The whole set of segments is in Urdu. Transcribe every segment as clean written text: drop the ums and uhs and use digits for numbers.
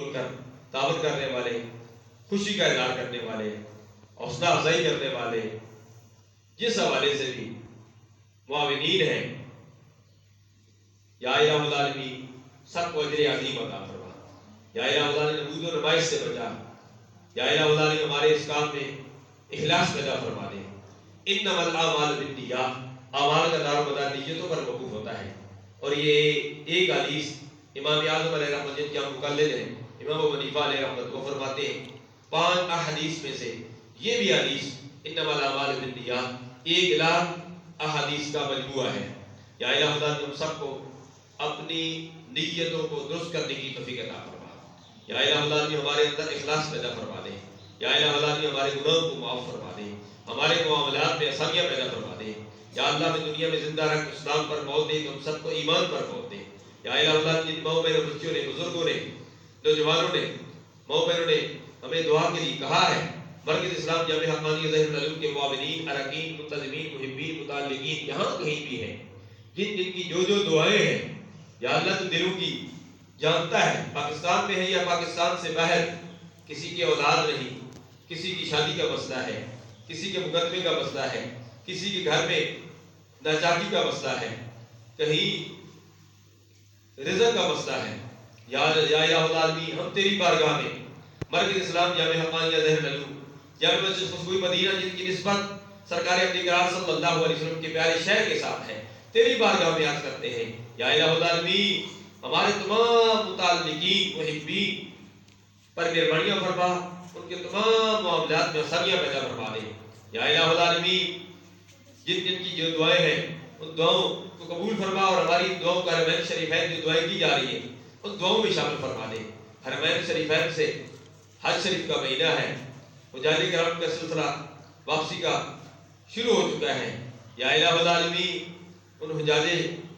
کھول کر دعوت کرنے والے، خوشی کا اظہار کرنے والے، حوصلہ افزائی کرنے والے، جس حوالے سے بھی معاونین ہیں، یا الہ العالمین سب کو اجر عظیم عطا فرما، یا الہ العالمین نبوت و نمائش سے بچا، یا الہ العالمین ہمارے اس کام میں اخلاص پیدا فرما دے۔ انما الاعمال بالنیات، اعمال کا دار و مدار نیتوں پر موقوف ہوتا ہے۔ اور یہ ایک حدیث امام اعظم علیہ رحمۃ جن کے ہم مقلد ہیں، امام ابو حنیفہ علیہ رحمۃ وہ فرماتے ہیں 5 احادیث میں سے یہ بھی حدیث انما الاعمال بالنیات 1,00,000 احادیث کا مجموعہ ہے۔ یا الہ العالمین ہم سب کو اپنی نیتوں کو درست کرنے کی توفیق عطا فرما، یا الہ العالمین ہمارے اندر اخلاص پیدا فرما دے، یا الہ العالمین ہمارے گناہوں کو معاف فرما دے، ہمارے معاملات میں آسانیاں پیدا فرما دے، یا اللہ میں دنیا میں زندہ رکھ اسلام پر موت دے تو ہم سب کو ایمان پر موت دے، یا الہ العالمین جن ماؤں بہنوں بچیوں نے، بزرگوں نے، نوجوانوں نے، ماؤں بہنوں نے ہمیں دعا کے لیے کہا ہے، مرکز اسلام جامعہ حقانیہ ظاہر العلوم کے معاونین، اراکین، منتظمین، محبین، متعلقین جہاں کہیں بھی ہیں، جن جن کی جو دعائیں ہیں، یا اللہ تو دلوں کی جانتا ہے، پاکستان میں ہے یا پاکستان سے باہر، کسی کے اولاد نہیں، کسی کی شادی کا مسئلہ ہے، کسی کے مقدمے کا مسئلہ ہے، کسی کے گھر میں ناچاکی کا مسئلہ ہے، کہیں رزق کا مسئلہ ہے، یا الہ العالمین ہم تیری بارگاہ میں مرکز اسلام جامعہ حقانیہ ظاہر العلوم، جامع مسجد خوشبوئی مدینہ جن کی نسبت سرکار اقرار صلی اللہ علیہ وسلم کے پیارے شہر کے ساتھ ہے، تیری بارگاہ میں عرض کرتے ہیں، یا الہ العالمین ہمارے تمام متعلقین محبین پر مہربانیاں فرما، ان کے تمام معاملات میں آسانیاں پیدا فرما دے، یا الہ العالمین جن جن کی جو دعائیں ہیں ان دعاؤں کو قبول فرما، اور ہماری دعاؤں کا حرمین شریفین جو دعائیں کی جا رہی ہیں ان دعاؤں میں شامل فرما دے۔ حرمین شریفین سے حج شریف کا مہینہ ہے، حجاج کرام کا سلسلہ واپسی کا شروع ہو چکا ہے، یا الہ العالمین ان حجاج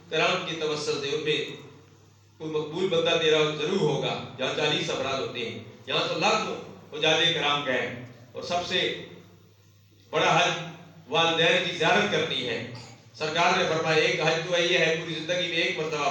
کرام کی توسل سے ان پہ کوئی مقبول بندہ تیرا ضرور ہوگا، جہاں 40 افراد ہوتے ہیں، یہاں تو لاکھوں حجاج کرام گئے، اور سب سے بڑا حج والدین کی زیارت کرنی ہے۔ سرکار نے فرمایا ایک حج تو یہ ہے پوری زندگی میں ایک مرتبہ